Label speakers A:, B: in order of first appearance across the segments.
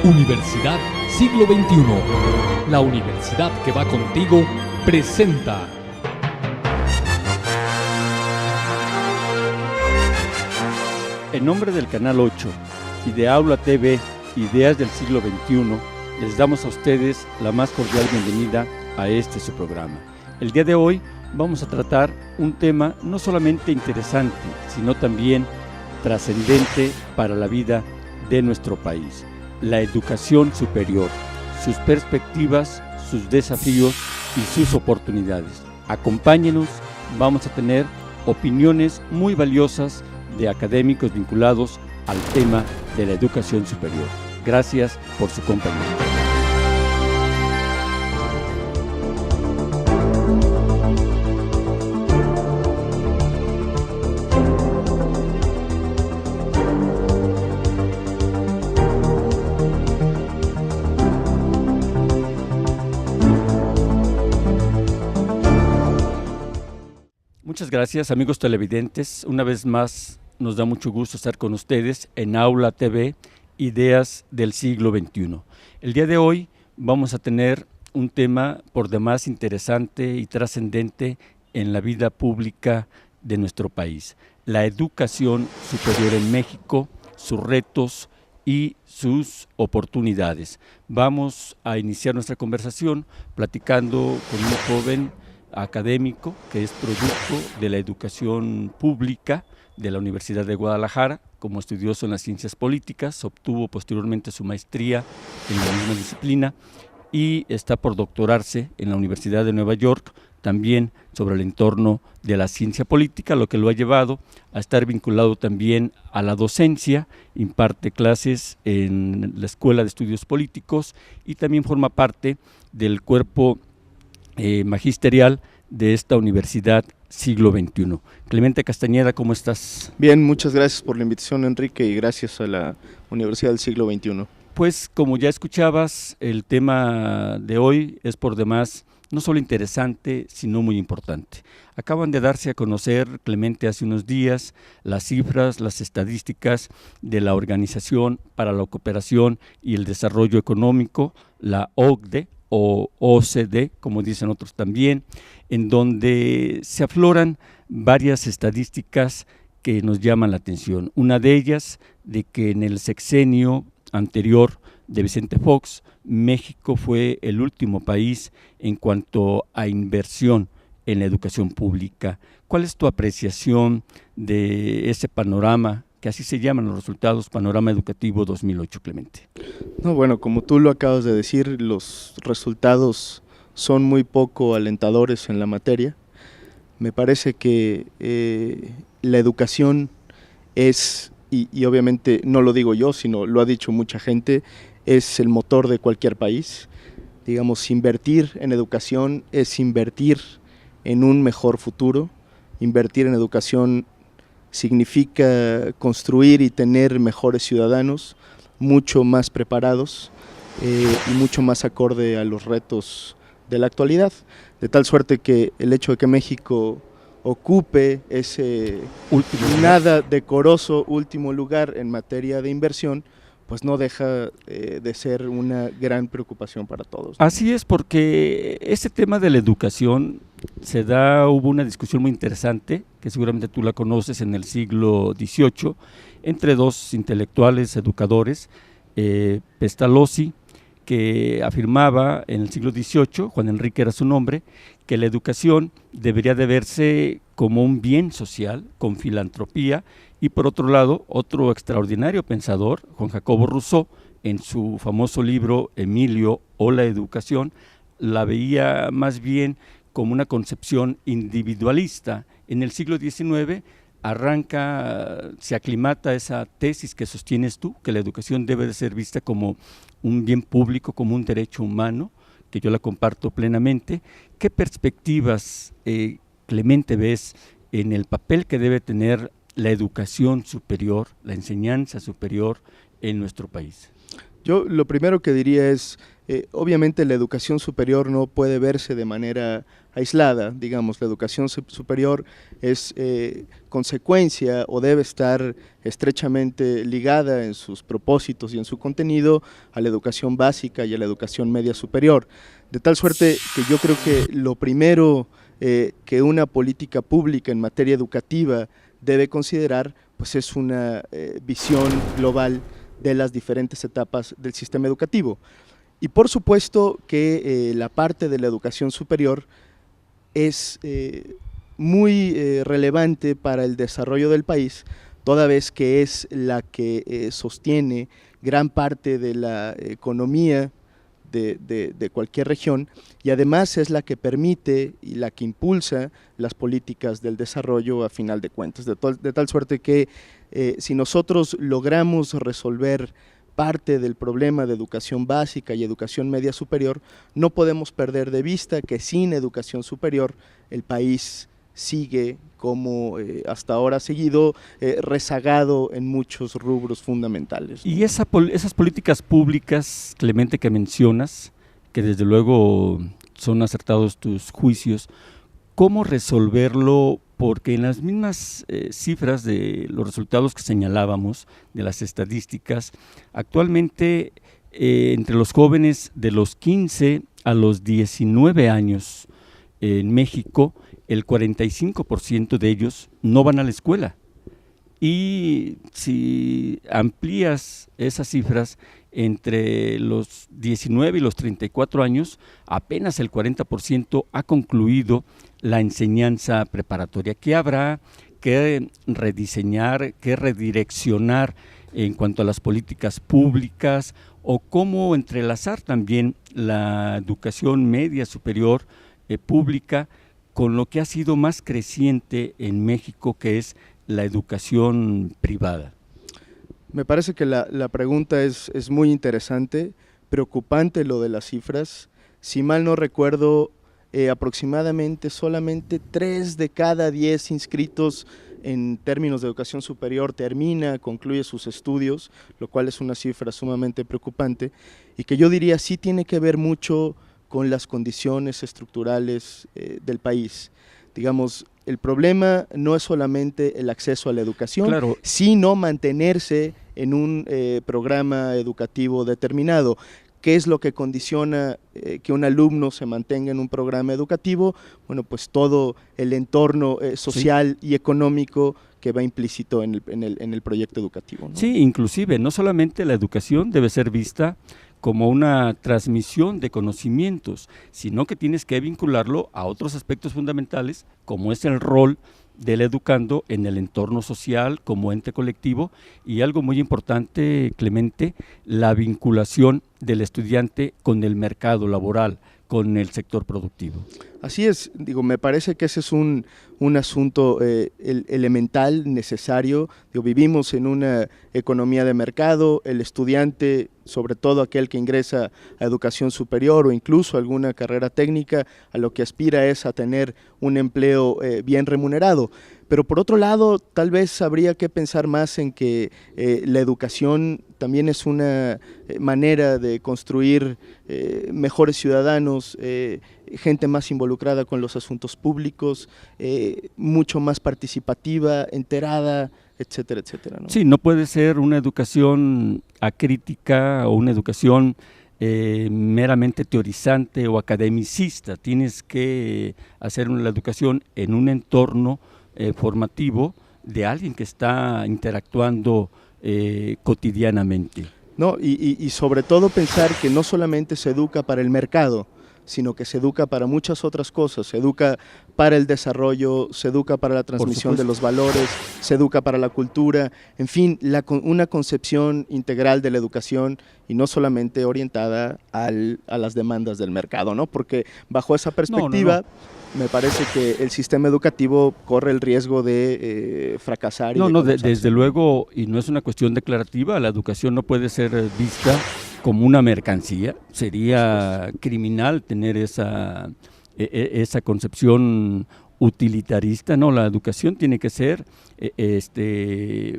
A: Universidad Siglo XXI, la universidad que va contigo, presenta.
B: En nombre del Canal 8 y de Aula TV, Ideas del Siglo XXI, les damos a ustedes la más cordial bienvenida a su programa. El día de hoy vamos a tratar un tema no solamente interesante, sino también trascendente para la vida de nuestro país: la educación superior, sus perspectivas, sus desafíos y sus oportunidades. Acompáñenos, vamos a tener opiniones muy valiosas de académicos vinculados al tema de la educación superior. Gracias por su compañía. Muchas gracias, amigos televidentes. Una vez más nos da mucho gusto estar con ustedes en Aula TV, Ideas del Siglo XXI. El día de hoy vamos a tener un tema por demás interesante y trascendente en la vida pública de nuestro país: la educación superior en México, sus retos y sus oportunidades. Vamos a iniciar nuestra conversación platicando con un joven académico que es producto de la educación pública de la Universidad de Guadalajara. Como estudioso en las ciencias políticas, obtuvo posteriormente su maestría en la misma disciplina y está por doctorarse en la Universidad de Nueva York, también sobre el entorno de la ciencia política, lo que lo ha llevado a estar vinculado también a la docencia. Imparte clases en la Escuela de Estudios Políticos y también forma parte del cuerpo magisterial de esta Universidad Siglo XXI. Clemente Castañeda, ¿cómo estás?
C: Bien, muchas gracias por la invitación, Enrique, y gracias a la Universidad del Siglo XXI.
B: Pues como ya escuchabas, el tema de hoy es por demás no solo interesante, sino muy importante. Acaban de darse a conocer, Clemente, hace unos días, las cifras, las estadísticas de la Organización para la Cooperación y el Desarrollo Económico, la OCDE, o OCDE, como dicen otros también, en donde se afloran varias estadísticas que nos llaman la atención. Una de ellas, de que en el sexenio anterior de Vicente Fox, México fue el último país en cuanto a inversión en la educación pública. ¿Cuál es tu apreciación de ese panorama, que así se llaman los resultados, Panorama Educativo 2008, Clemente?
C: No, bueno, como tú lo acabas de decir, los resultados son muy poco alentadores en la materia. Me parece que la educación es, y obviamente no lo digo yo, sino lo ha dicho mucha gente, es el motor de cualquier país. Digamos, invertir en educación es invertir en un mejor futuro. Invertir en educación significa construir y tener mejores ciudadanos, mucho más preparados y mucho más acorde a los retos de la actualidad, de tal suerte que el hecho de que México ocupe ese nada decoroso último lugar en materia de inversión, pues no deja de ser una gran preocupación para todos.
B: Así es, porque este tema de la educación hubo una discusión muy interesante, que seguramente tú la conoces, en el siglo XVIII, entre dos intelectuales, educadores, Pestalozzi, que afirmaba en el siglo XVIII, Juan Enrique era su nombre, que la educación debería de verse como un bien social, con filantropía, y por otro lado, otro extraordinario pensador, Juan Jacobo Rousseau, en su famoso libro Emilio o la educación, la veía más bien como una concepción individualista. En el siglo XIX se aclimata esa tesis que sostienes tú, que la educación debe de ser vista como un bien público, como un derecho humano, que yo la comparto plenamente. ¿Qué perspectivas, Clemente, ves en el papel que debe tener la educación superior, la enseñanza superior en nuestro país?
C: Yo lo primero que diría es, Obviamente la educación superior no puede verse de manera aislada, digamos, la educación superior es consecuencia o debe estar estrechamente ligada en sus propósitos y en su contenido a la educación básica y a la educación media superior, de tal suerte que yo creo que lo primero que una política pública en materia educativa debe considerar, pues es una visión global de las diferentes etapas del sistema educativo. Y por supuesto que la parte de la educación superior es muy relevante para el desarrollo del país, toda vez que es la que sostiene gran parte de la economía de cualquier región, y además es la que permite y la que impulsa las políticas del desarrollo a final de cuentas, de tal suerte que si nosotros logramos resolver parte del problema de educación básica y educación media superior, no podemos perder de vista que sin educación superior el país sigue como hasta ahora ha seguido rezagado en muchos rubros fundamentales, ¿no?
B: Y esas políticas públicas, Clemente, que mencionas, que desde luego son acertados tus juicios, ¿cómo resolverlo? Porque en las mismas cifras de los resultados que señalábamos, de las estadísticas, actualmente entre los jóvenes de los 15 a los 19 años en México, el 45% de ellos no van a la escuela. Y si amplías esas cifras entre los 19 y los 34 años, apenas el 40% ha concluido la enseñanza preparatoria. ¿Qué habrá que rediseñar, que redireccionar en cuanto a las políticas públicas, o cómo entrelazar también la educación media superior pública con lo que ha sido más creciente en México, que es la educación privada?
C: Me parece que la pregunta es muy interesante, preocupante lo de las cifras. Si mal no recuerdo, aproximadamente solamente 3 de cada 10 inscritos en términos de educación superior concluye sus estudios, lo cual es una cifra sumamente preocupante y que yo diría sí tiene que ver mucho con las condiciones estructurales del país. Digamos, el problema no es solamente el acceso a la educación,
B: claro,
C: sino mantenerse en un programa educativo determinado. ¿Qué es lo que condiciona que un alumno se mantenga en un programa educativo? Bueno, pues todo el entorno social y económico que va implícito en el proyecto educativo, ¿no?
B: Sí, inclusive, no solamente la educación debe ser vista como una transmisión de conocimientos, sino que tienes que vincularlo a otros aspectos fundamentales, como es el rol del educando en el entorno social como ente colectivo, y algo muy importante, Clemente, la vinculación del estudiante con el mercado laboral, con el sector productivo.
C: Así es, digo, me parece que ese es un asunto elemental, necesario. Digo, vivimos en una economía de mercado, el estudiante, sobre todo aquel que ingresa a educación superior o incluso alguna carrera técnica, a lo que aspira es a tener un empleo bien remunerado. Pero por otro lado, tal vez habría que pensar más en que la educación también es una manera de construir mejores ciudadanos, gente más involucrada con los asuntos públicos, mucho más participativa, enterada, etcétera, etcétera, ¿no?
B: Sí, no puede ser una educación acrítica o una educación meramente teorizante o academicista. Tienes que hacer la educación en un entorno formativo de alguien que está interactuando cotidianamente.
C: No, y sobre todo pensar que no solamente se educa para el mercado, sino que se educa para muchas otras cosas, se educa para el desarrollo, se educa para la transmisión de los valores, se educa para la cultura, en fin, una concepción integral de la educación y no solamente orientada a las demandas del mercado, ¿no? Porque bajo esa perspectiva me parece que el sistema educativo corre el riesgo de fracasar.
B: Desde luego, y no es una cuestión declarativa, la educación no puede ser vista como una mercancía. Sería criminal tener esa concepción utilitarista, no, la educación tiene que ser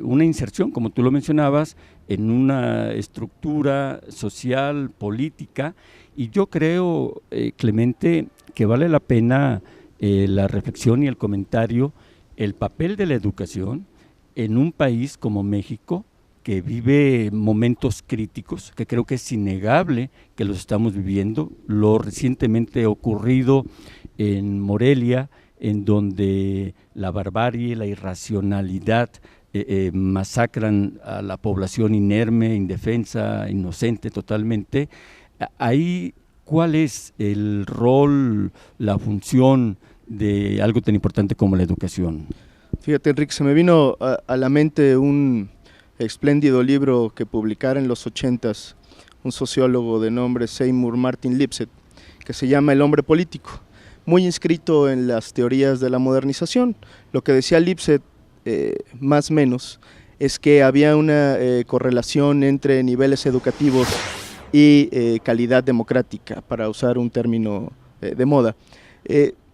B: una inserción, como tú lo mencionabas, en una estructura social, política, y yo creo, Clemente, que vale la pena la reflexión y el comentario, el papel de la educación en un país como México, que vive momentos críticos, que creo que es innegable que los estamos viviendo, lo recientemente ocurrido en Morelia, en donde la barbarie, la irracionalidad masacran a la población inerme, indefensa, inocente totalmente. Ahí, ¿cuál es el rol, la función de algo tan importante como la educación?
C: Fíjate, Enrique, se me vino a la mente un espléndido libro que publicara en los 80s un sociólogo de nombre Seymour Martin Lipset, que se llama El hombre político, muy inscrito en las teorías de la modernización. Lo que decía Lipset, más o menos, es que había una correlación entre niveles educativos y calidad democrática, para usar un término de moda.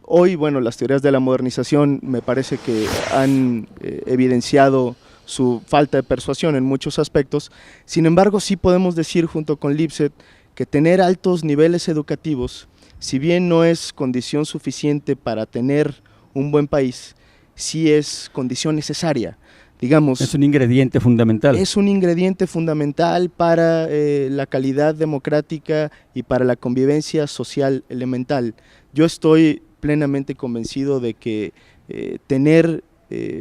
C: Hoy, bueno, las teorías de la modernización me parece que han evidenciado su falta de persuasión en muchos aspectos. Sin embargo, sí podemos decir, junto con Lipset, que tener altos niveles educativos, si bien no es condición suficiente para tener un buen país, sí es condición necesaria. Digamos,
B: es un ingrediente fundamental.
C: Es un ingrediente fundamental para la calidad democrática y para la convivencia social elemental. Yo estoy plenamente convencido de que tener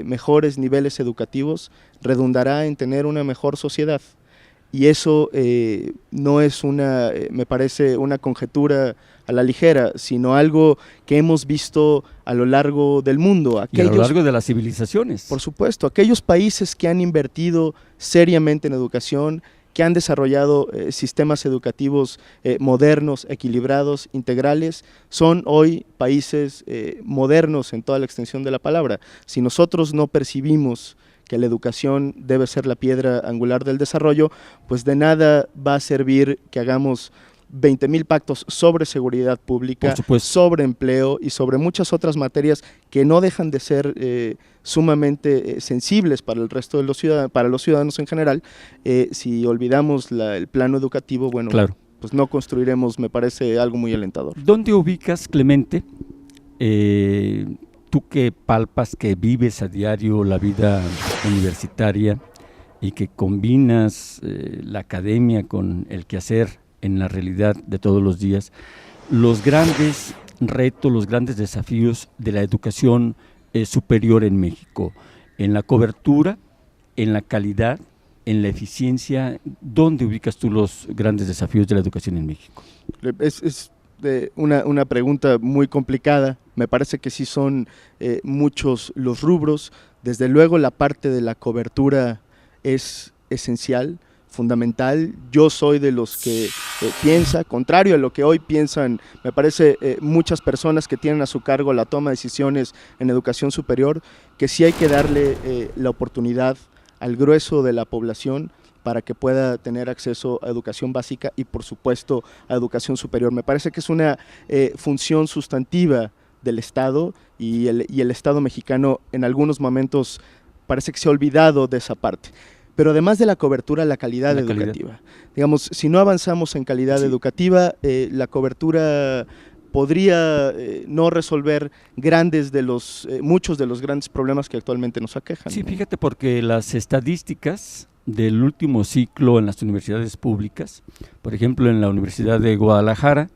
C: mejores niveles educativos redundará en tener una mejor sociedad. Y eso no es me parece una conjetura a la ligera, sino algo que hemos visto a lo largo del mundo.
B: Y a lo largo de las civilizaciones.
C: Por supuesto, aquellos países que han invertido seriamente en educación, que han desarrollado sistemas educativos modernos, equilibrados, integrales, son hoy países modernos en toda la extensión de la palabra. Si nosotros no percibimos que la educación debe ser la piedra angular del desarrollo, pues de nada va a servir que hagamos 20,000 pactos sobre seguridad pública, sobre empleo y sobre muchas otras materias que no dejan de ser sumamente sensibles para el resto de los ciudadanos, para los ciudadanos en general. Si olvidamos el plano educativo, bueno, claro, pues no construiremos, me parece, algo muy alentador.
B: ¿Dónde ubicas, Clemente, tú que palpas, que vives a diario la vida universitaria y que combinas la academia con el quehacer en la realidad de todos los días, los grandes retos, los grandes desafíos de la educación superior en México, en la cobertura, en la calidad, en la eficiencia? ¿Dónde ubicas tú los grandes desafíos de la educación en México?
C: Es una pregunta muy complicada. Me parece que sí son muchos los rubros. Desde luego la parte de la cobertura es esencial, fundamental. Yo soy de los que piensa, contrario a lo que hoy piensan, me parece, muchas personas que tienen a su cargo la toma de decisiones en educación superior, que sí hay que darle la oportunidad al grueso de la población para que pueda tener acceso a educación básica y, por supuesto, a educación superior. Me parece que es una función sustantiva del Estado, y el Estado mexicano en algunos momentos parece que se ha olvidado de esa parte. Pero además de la cobertura, la calidad educativa. Digamos, si no avanzamos en calidad educativa, la cobertura podría no resolver muchos de los grandes problemas que actualmente nos aquejan.
B: Sí, fíjate, porque las estadísticas del último ciclo en las universidades públicas, por ejemplo, en la Universidad de Guadalajara,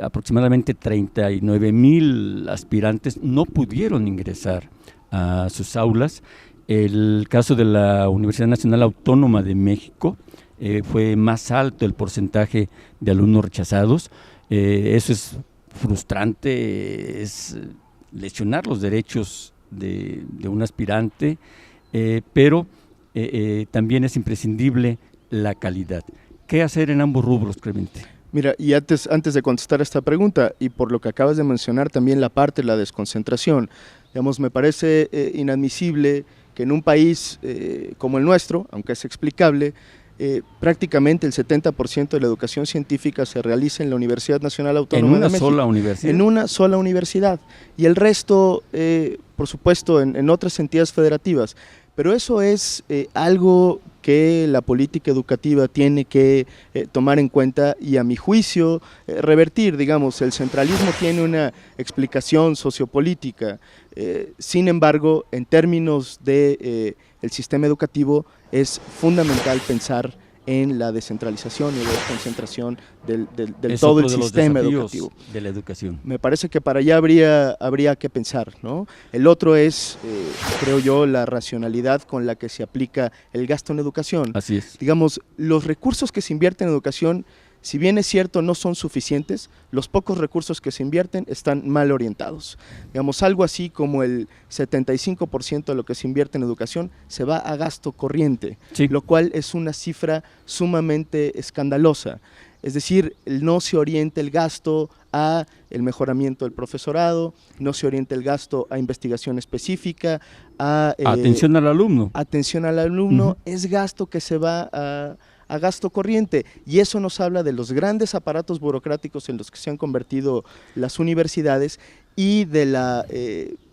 B: aproximadamente 39,000 aspirantes no pudieron ingresar a sus aulas. El caso de la Universidad Nacional Autónoma de México fue más alto el porcentaje de alumnos rechazados. Eso es frustrante, es lesionar los derechos de un aspirante, pero también es imprescindible la calidad. ¿Qué hacer en ambos rubros, Clemente?
C: Mira, y antes de contestar esta pregunta, y por lo que acabas de mencionar también la parte de la desconcentración, digamos, me parece inadmisible que en un país como el nuestro, aunque es explicable, prácticamente el 70% de la educación científica se realiza en la Universidad Nacional Autónoma de México.
B: ¿En una sola universidad?
C: En una sola universidad, y el resto, por supuesto, en otras entidades federativas. Pero eso es algo que la política educativa tiene que tomar en cuenta y, a mi juicio, revertir. Digamos, el centralismo tiene una explicación sociopolítica, sin embargo, en términos de el sistema educativo es fundamental pensar en la descentralización y la desconcentración del todo el sistema educativo.
B: De la educación.
C: Me parece que para allá habría que pensar, ¿no? El otro es, creo yo, la racionalidad con la que se aplica el gasto en educación.
B: Así es.
C: Digamos, los recursos que se invierten en educación, si bien es cierto no son suficientes, los pocos recursos que se invierten están mal orientados. Digamos, algo así como el 75% de lo que se invierte en educación se va a gasto corriente,
B: sí,
C: lo cual es una cifra sumamente escandalosa. Es decir, no se orienta el gasto a el mejoramiento del profesorado, no se orienta el gasto a investigación específica, a
B: atención al alumno.
C: Atención al alumno, es gasto que se va a gasto corriente, y eso nos habla de los grandes aparatos burocráticos en los que se han convertido las universidades y de la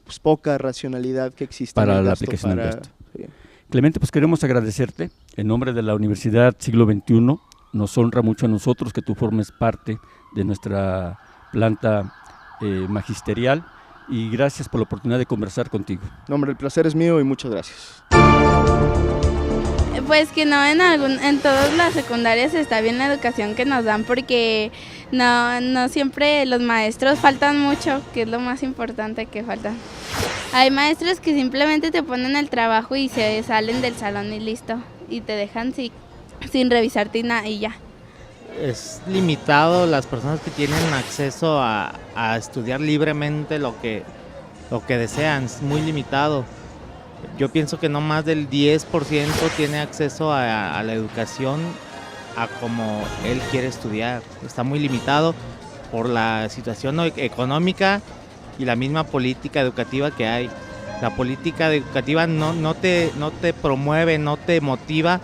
C: pues, poca racionalidad que existe
B: para
C: en el
B: la
C: gasto,
B: aplicación del gasto.
C: Sí.
B: Clemente, pues queremos agradecerte en nombre de la Universidad Siglo XXI. Nos honra mucho a nosotros que tú formes parte de nuestra planta magisterial, y gracias por la oportunidad de conversar contigo.
C: No, hombre, el placer es mío y muchas gracias.
D: Pues que no, en todas las secundarias está bien la educación que nos dan, porque no siempre los maestros faltan mucho, que es lo más importante que faltan. Hay maestros que simplemente te ponen el trabajo y se salen del salón y listo, y te dejan sin revisarte y ya.
E: Es limitado las personas que tienen acceso a estudiar libremente lo que desean, es muy limitado. Yo pienso que no más del 10% tiene acceso a la educación a como él quiere estudiar. Está muy limitado por la situación económica y la misma política educativa que hay. La política educativa no te promueve, no te motiva,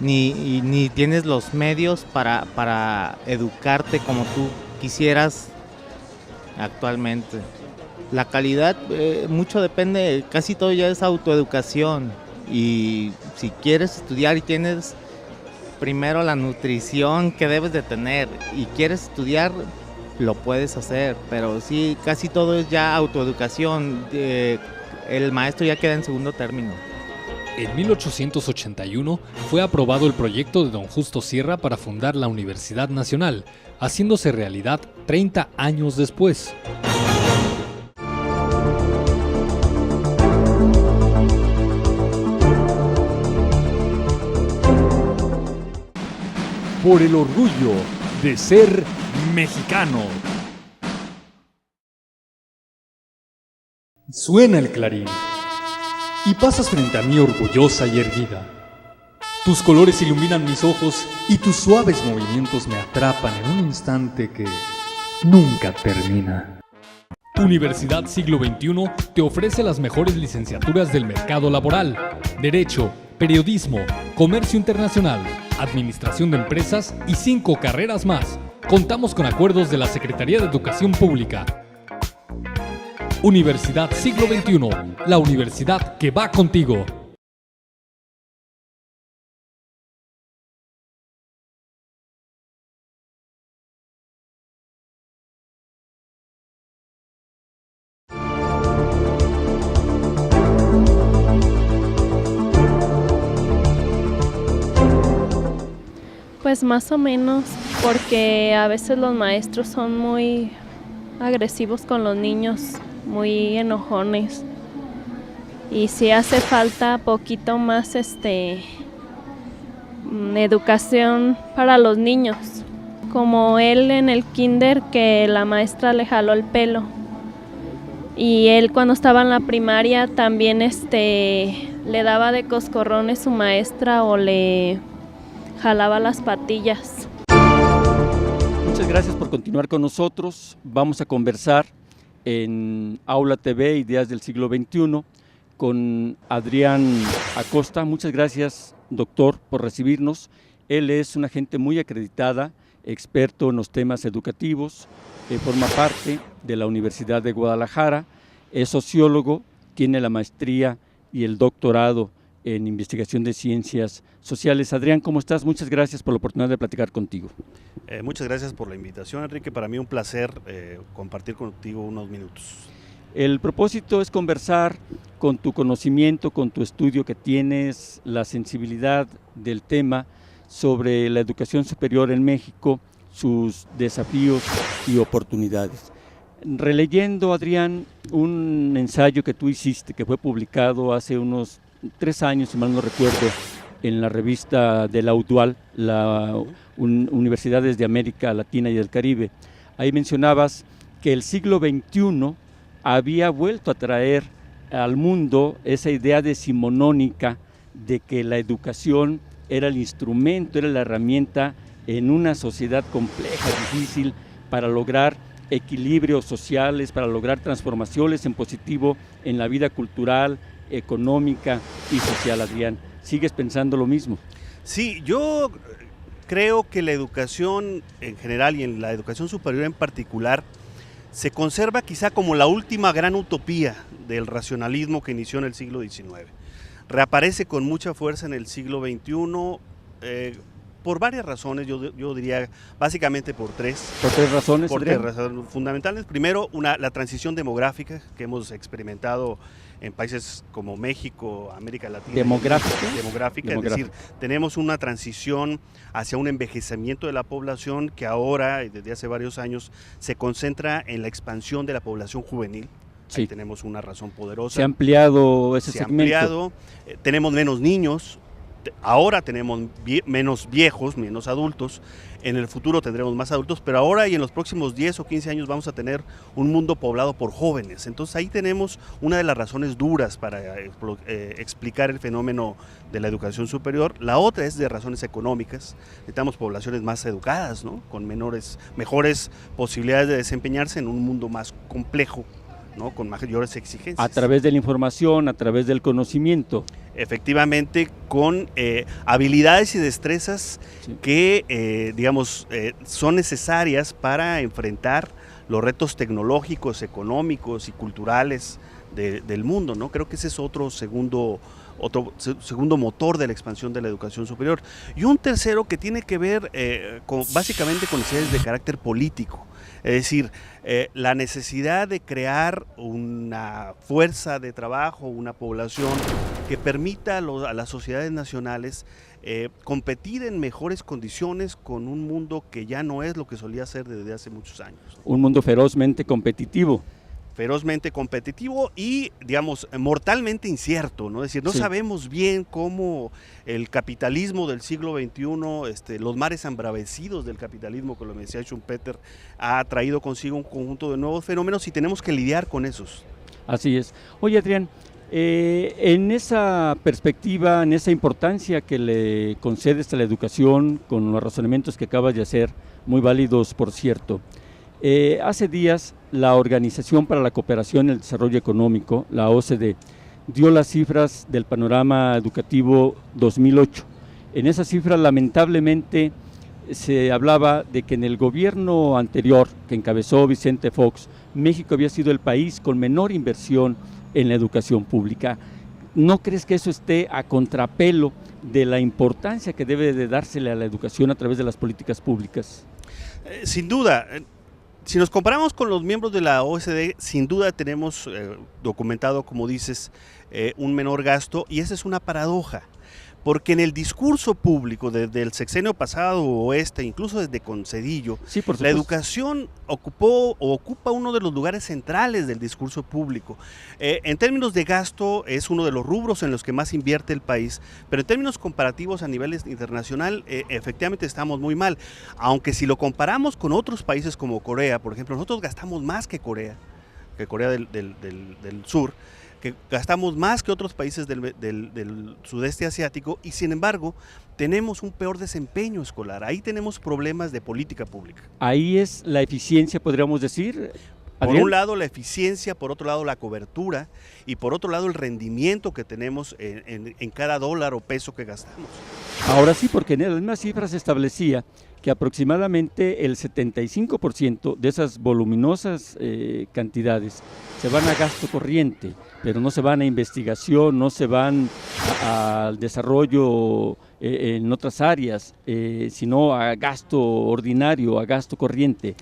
E: ni tienes los medios para educarte como tú quisieras actualmente. La calidad mucho depende, casi todo ya es autoeducación, y si quieres estudiar y tienes primero la nutrición que debes de tener y quieres estudiar, lo puedes hacer, pero sí, casi todo es ya autoeducación, el maestro ya queda en segundo término.
A: En 1881 fue aprobado el proyecto de don Justo Sierra para fundar la Universidad Nacional, haciéndose realidad 30 años después. Por el orgullo de ser mexicano. Suena el clarín y pasas frente a mí orgullosa y erguida. Tus colores iluminan mis ojos y tus suaves movimientos me atrapan en un instante que nunca termina. Universidad Siglo XXI te ofrece las mejores licenciaturas del mercado laboral: Derecho, Periodismo, Comercio Internacional, Administración de Empresas y 5 carreras más. Contamos con acuerdos de la Secretaría de Educación Pública. Universidad Siglo XXI, la universidad que va contigo.
F: Pues más o menos, porque a veces los maestros son muy agresivos con los niños, muy enojones, y sí hace falta poquito más educación para los niños, como él en el kinder, que la maestra le jaló el pelo, y él cuando estaba en la primaria también le daba de coscorrones su maestra o le jalaba las patillas.
B: Muchas gracias por continuar con nosotros. Vamos a conversar en Aula TV, Ideas del Siglo XXI, con Adrián Acosta. Muchas gracias, doctor, por recibirnos. Él es una gente muy acreditada, experto en los temas educativos, forma parte de la Universidad de Guadalajara, es sociólogo, tiene la maestría y el doctorado en investigación de ciencias sociales. Adrián, ¿cómo estás? Muchas gracias por la oportunidad de platicar contigo.
G: Muchas gracias por la invitación, Enrique. Para mí un placer compartir contigo unos minutos.
B: El propósito es conversar con tu conocimiento, con tu estudio que tienes, la sensibilidad del tema sobre la educación superior en México, sus desafíos y oportunidades. Releyendo, Adrián, un ensayo que tú hiciste, que fue publicado hace unos 3 años, si mal no recuerdo, en la revista de la UDUAL, Universidades de América Latina y del Caribe. Ahí mencionabas que el siglo XXI había vuelto a traer al mundo esa idea decimonónica de que la educación era el instrumento, era la herramienta en una sociedad compleja, difícil, para lograr equilibrios sociales, para lograr transformaciones en positivo en la vida cultural, económica y social. Adrián, ¿sigues pensando lo mismo?
G: Sí, yo creo que la educación en general y en la educación superior en particular se conserva quizá como la última gran utopía del racionalismo que inició en el siglo XIX. Reaparece con mucha fuerza en el siglo XXI por varias razones, yo diría básicamente por tres.
B: ¿Por 3 razones?
G: Por 3 razones fundamentales. Primero, la transición demográfica que hemos experimentado en países como México, América Latina. Demográfica, es decir, tenemos una transición hacia un envejecimiento de la población que ahora, y desde hace varios años, se concentra en la expansión de la población juvenil. Sí. Ahí tenemos una razón poderosa.
B: Se ha ampliado ese segmento.
G: Tenemos menos niños, ahora tenemos menos viejos, menos adultos, en el futuro tendremos más adultos, pero ahora y en los próximos 10 o 15 años vamos a tener un mundo poblado por jóvenes. Entonces ahí tenemos una de las razones duras para explicar el fenómeno de la educación superior. La otra es de razones económicas. Necesitamos poblaciones más educadas, ¿no? Con mejores posibilidades de desempeñarse en un mundo más complejo, ¿no? Con mayores exigencias.
B: A través de la información, a través del conocimiento.
G: Efectivamente, con habilidades y destrezas que, son necesarias para enfrentar los retos tecnológicos, económicos y culturales del mundo, ¿no? Creo que ese es otro segundo motor de la expansión de la educación superior. Y un tercero que tiene que ver básicamente con necesidades de carácter político. Es decir, la necesidad de crear una fuerza de trabajo, una población que permita a las sociedades nacionales competir en mejores condiciones con un mundo que ya no es lo que solía ser desde hace muchos años, ¿no?
B: Un mundo ferozmente competitivo.
G: Y, mortalmente incierto, ¿no? Es decir, no sabemos bien cómo el capitalismo del siglo XXI, los mares embravecidos del capitalismo, como lo decía Schumpeter, ha traído consigo un conjunto de nuevos fenómenos y tenemos que lidiar con esos.
B: Así es. Oye, Adrián, en esa perspectiva, en esa importancia que le concedes a la educación, con los razonamientos que acabas de hacer, muy válidos por cierto, hace días la Organización para la Cooperación y el Desarrollo Económico, la OCDE, dio las cifras del panorama educativo 2008. En esas cifras, lamentablemente, se hablaba de que en el gobierno anterior, que encabezó Vicente Fox, México había sido el país con menor inversión en la educación pública. ¿No crees que eso esté a contrapelo de la importancia que debe de dársele a la educación a través de las políticas públicas?
G: Sin duda. Si nos comparamos con los miembros de la OCDE, sin duda tenemos documentado, como dices, un menor gasto, y esa es una paradoja, porque en el discurso público desde el sexenio pasado o incluso desde con Zedillo, la educación ocupa uno de los lugares centrales del discurso público. En términos de gasto es uno de los rubros en los que más invierte el país, pero en términos comparativos a nivel internacional efectivamente estamos muy mal, aunque si lo comparamos con otros países como Corea, por ejemplo, nosotros gastamos más que Corea del Sur, que gastamos más que otros países del sudeste asiático, y sin embargo tenemos un peor desempeño escolar. Ahí tenemos problemas de política pública.
B: Ahí es la eficiencia, podríamos decir,
G: Por
B: Adrián.
G: un lado la eficiencia, por otro lado la cobertura y por otro lado el rendimiento que tenemos en cada dólar o peso que gastamos.
B: Ahora sí, porque en las mismas cifras se establecía que aproximadamente el 75% de esas voluminosas cantidades se van a gasto corriente, pero no se van a investigación, no se van al desarrollo en otras áreas, sino a gasto ordinario, a gasto corriente.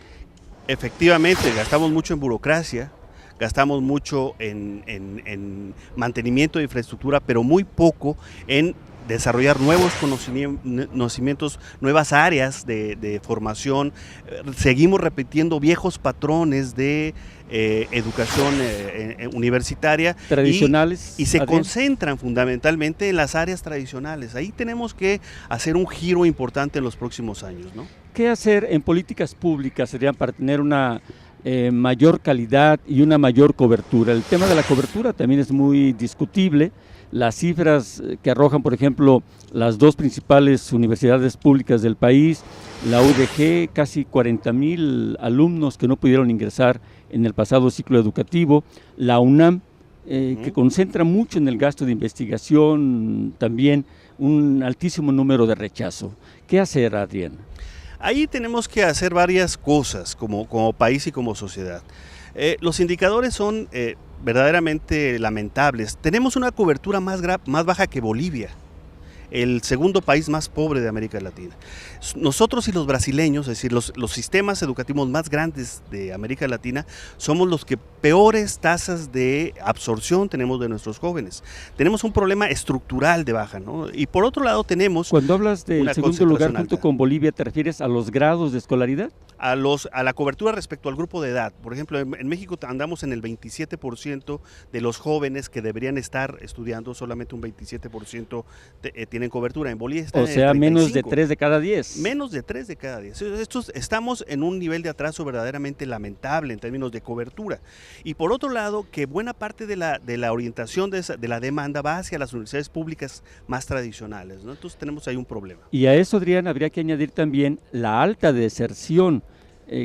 G: Efectivamente, gastamos mucho en burocracia, gastamos mucho en mantenimiento de infraestructura, pero muy poco en desarrollar nuevos conocimientos, nuevas áreas de formación. Seguimos repitiendo viejos patrones de educación universitaria
B: Tradicionales,
G: y se
B: Adrián.
G: concentran fundamentalmente en las áreas tradicionales. Ahí tenemos que hacer un giro importante en los próximos años, ¿no?
B: ¿Qué hacer en políticas públicas, Adrián, para tener una mayor calidad y una mayor cobertura? El tema de la cobertura también es muy discutible. Las cifras que arrojan, por ejemplo, las dos principales universidades públicas del país, la UDG, casi 40,000 alumnos que no pudieron ingresar en el pasado ciclo educativo, la UNAM, que concentra mucho en el gasto de investigación, también un altísimo número de rechazo. ¿Qué hacer, Adrián?
G: Ahí tenemos que hacer varias cosas como país y como sociedad. Los indicadores son verdaderamente lamentables. Tenemos una cobertura más baja que Bolivia, el segundo país más pobre de América Latina. Nosotros y los brasileños, es decir, los sistemas educativos más grandes de América Latina, somos los que peores tasas de absorción tenemos de nuestros jóvenes. Tenemos un problema estructural de baja, ¿no? Y por otro lado tenemos...
B: Cuando hablas del segundo lugar junto
G: alta.
B: con Bolivia, ¿te refieres a los grados de escolaridad?
G: A la cobertura respecto al grupo de edad. Por ejemplo, en México andamos en el 27% de los jóvenes que deberían estar estudiando, solamente un 27% tienen cobertura. En Bolivia está
B: O sea,
G: en el 35%.
B: menos de 3 de cada 10.
G: Menos de 3 de cada 10. Estamos en un nivel de atraso verdaderamente lamentable en términos de cobertura. Y por otro lado, que buena parte de la orientación de la demanda va hacia las universidades públicas más tradicionales, ¿no? Entonces tenemos ahí un problema.
B: Y a eso, Adrián, habría que añadir también la alta deserción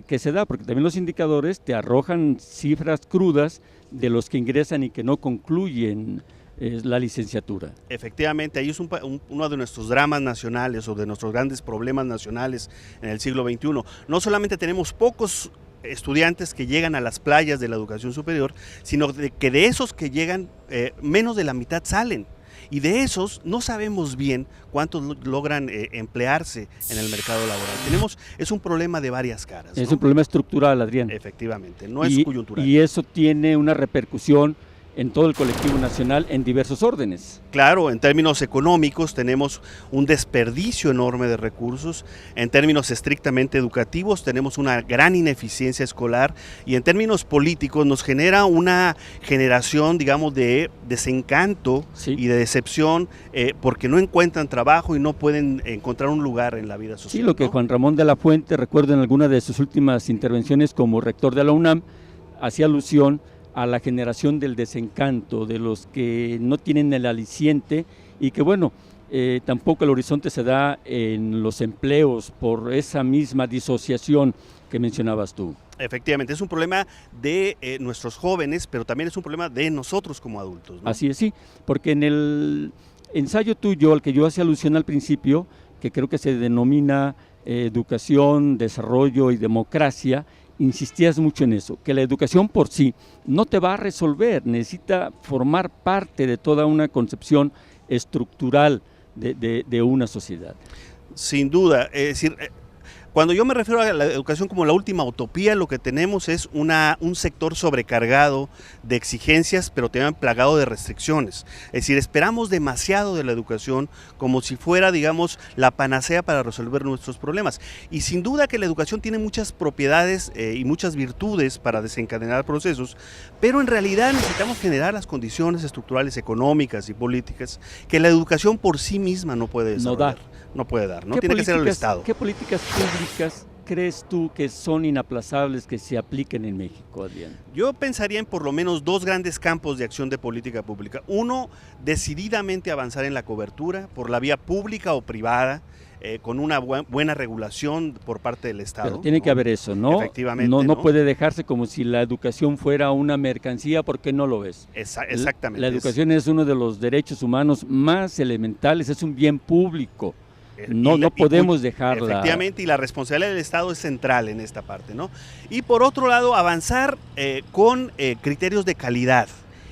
B: que se da, porque también los indicadores te arrojan cifras crudas de los que ingresan y que no concluyen la licenciatura.
G: Efectivamente, ahí es uno de nuestros dramas nacionales o de nuestros grandes problemas nacionales en el siglo XXI. No solamente tenemos pocos estudiantes que llegan a las playas de la educación superior, sino que de esos que llegan, menos de la mitad salen. Y de esos no sabemos bien cuántos logran emplearse en el mercado laboral. Es un problema de varias caras, ¿no?
B: Es un problema estructural, Adrián.
G: Efectivamente, no es coyuntural.
B: Y eso tiene una repercusión en todo el colectivo nacional en diversos órdenes.
G: Claro, en términos económicos tenemos un desperdicio enorme de recursos, en términos estrictamente educativos tenemos una gran ineficiencia escolar y en términos políticos nos genera una generación, digamos, de desencanto y de decepción porque no encuentran trabajo y no pueden encontrar un lugar en la vida social.
B: Sí, lo que
G: ¿no?
B: Juan Ramón de la Fuente, recuerdo en alguna de sus últimas intervenciones como rector de la UNAM, hacía alusión a la generación del desencanto, de los que no tienen el aliciente y que bueno, tampoco el horizonte se da en los empleos por esa misma disociación que mencionabas tú.
G: Efectivamente, es un problema de nuestros jóvenes, pero también es un problema de nosotros como adultos, ¿no?
B: Así es, sí, porque en el ensayo tuyo, al que yo hacía alusión al principio, que creo que se denomina educación, desarrollo y democracia, insistías mucho en eso, que la educación por sí no te va a resolver, necesita formar parte de toda una concepción estructural de una sociedad.
G: Sin duda, es decir, cuando yo me refiero a la educación como la última utopía, lo que tenemos es un sector sobrecargado de exigencias, pero también plagado de restricciones. Es decir, esperamos demasiado de la educación como si fuera, digamos, la panacea para resolver nuestros problemas. Y sin duda que la educación tiene muchas propiedades y muchas virtudes para desencadenar procesos, pero en realidad necesitamos generar las condiciones estructurales económicas y políticas que la educación por sí misma no puede desarrollar. No puede dar, ¿no? Tiene que ser el Estado.
B: ¿Qué políticas públicas crees tú que son inaplazables que se apliquen en México, Adrián?
G: Yo pensaría en por lo menos dos grandes campos de acción de política pública. Uno, decididamente avanzar en la cobertura por la vía pública o privada, con una buena regulación por parte del Estado.
B: Pero tiene que haber eso, ¿no?
G: Efectivamente.
B: No puede dejarse como si la educación fuera una mercancía, porque no lo es.
G: Exactamente.
B: La educación es uno de los derechos humanos más elementales, es un bien público. No podemos dejarla.
G: Efectivamente, y la responsabilidad del Estado es central en esta parte, ¿no? Y por otro lado, avanzar con criterios de calidad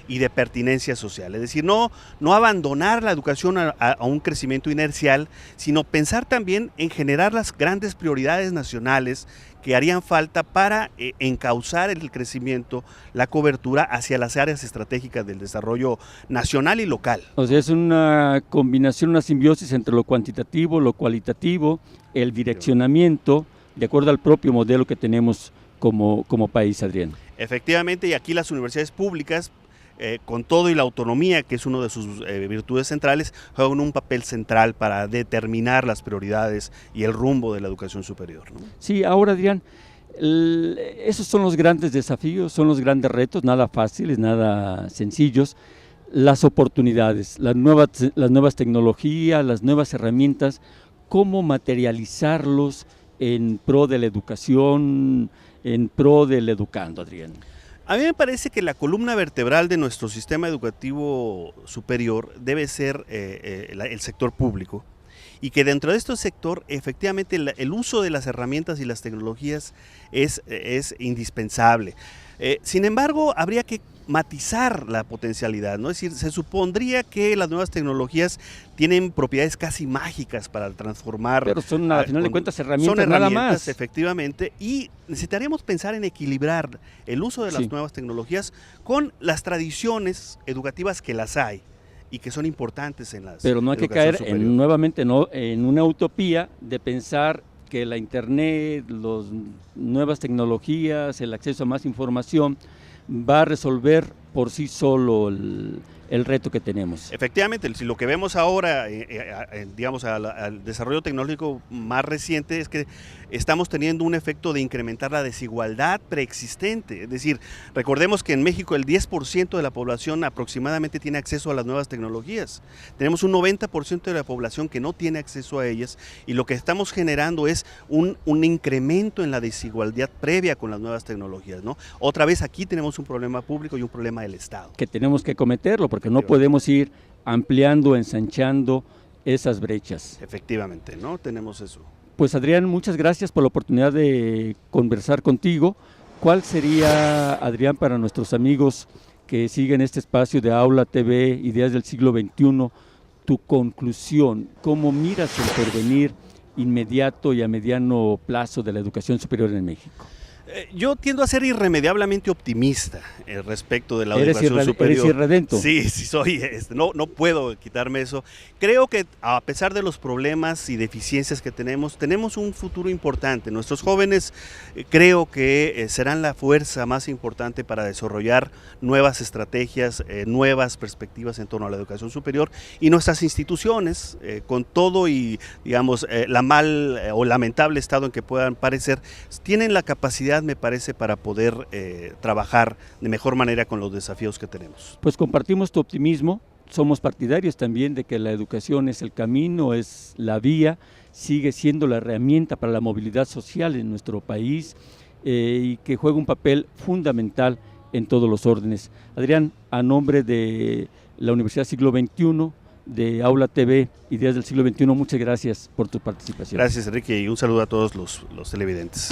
G: y de pertinencia social, es decir, no abandonar la educación a un crecimiento inercial, sino pensar también en generar las grandes prioridades nacionales que harían falta para encauzar el crecimiento, la cobertura hacia las áreas estratégicas del desarrollo nacional y local.
B: O sea, es una combinación, una simbiosis entre lo cuantitativo, lo cualitativo, el direccionamiento, de acuerdo al propio modelo que tenemos como país, Adrián.
G: Efectivamente, y aquí las universidades públicas, con todo y la autonomía, que es una de sus virtudes centrales, juegan un papel central para determinar las prioridades y el rumbo de la educación superior, ¿no?
B: Sí, ahora, Adrián, esos son los grandes desafíos, son los grandes retos, nada fáciles, nada sencillos, las oportunidades, las nuevas tecnologías, las nuevas herramientas, cómo materializarlos en pro de la educación, en pro del educando, Adrián.
G: A mí me parece que la columna vertebral de nuestro sistema educativo superior debe ser el sector público, y que dentro de este sector efectivamente el uso de las herramientas y las tecnologías es indispensable. Sin embargo, habría que matizar la potencialidad, ¿no? Es decir, se supondría que las nuevas tecnologías tienen propiedades casi mágicas para transformar.
B: Pero son, al final de cuentas, herramientas,
G: son herramientas
B: nada más.
G: Efectivamente, y necesitaríamos pensar en equilibrar el uso de las nuevas tecnologías con las tradiciones educativas que las hay y que son importantes en las.
B: Pero no hay que caer nuevamente en una utopía de pensar que la internet, las nuevas tecnologías, el acceso a más información va a resolver por sí solo el reto que tenemos.
G: Efectivamente, si lo que vemos ahora, digamos, al desarrollo tecnológico más reciente, es que estamos teniendo un efecto de incrementar la desigualdad preexistente. Es decir, recordemos que en México el 10% de la población aproximadamente tiene acceso a las nuevas tecnologías. Tenemos un 90% de la población que no tiene acceso a ellas, y lo que estamos generando es un incremento en la desigualdad previa con las nuevas tecnologías, ¿no? Otra vez aquí tenemos un problema público y un problema del Estado.
B: Que tenemos que acometerlo, porque no podemos ir ampliando, ensanchando esas brechas.
G: Efectivamente, ¿no? Tenemos eso.
B: Pues Adrián, muchas gracias por la oportunidad de conversar contigo. ¿Cuál sería, Adrián, para nuestros amigos que siguen este espacio de Aula TV, Ideas del Siglo XXI, tu conclusión? ¿Cómo miras el porvenir inmediato y a mediano plazo de la educación superior en México?
G: Yo tiendo a ser irremediablemente optimista respecto de la educación superior.
B: ¿Eres irredento?
G: Sí, soy, no puedo quitarme eso. Creo que a pesar de los problemas y deficiencias que tenemos un futuro importante. Nuestros jóvenes creo que serán la fuerza más importante para desarrollar nuevas estrategias, nuevas perspectivas en torno a la educación superior, y nuestras instituciones, con todo y digamos la mal o lamentable estado en que puedan parecer, tienen la capacidad, me parece, para poder trabajar de mejor manera con los desafíos que tenemos.
B: Pues compartimos tu optimismo, somos partidarios también de que la educación es el camino, es la vía, sigue siendo la herramienta para la movilidad social en nuestro país, y que juega un papel fundamental en todos los órdenes. Adrián, a nombre de la Universidad Siglo XXI, de Aula TV, Ideas del Siglo XXI, muchas gracias por tu participación.
G: Gracias, Enrique, y un saludo a todos los televidentes.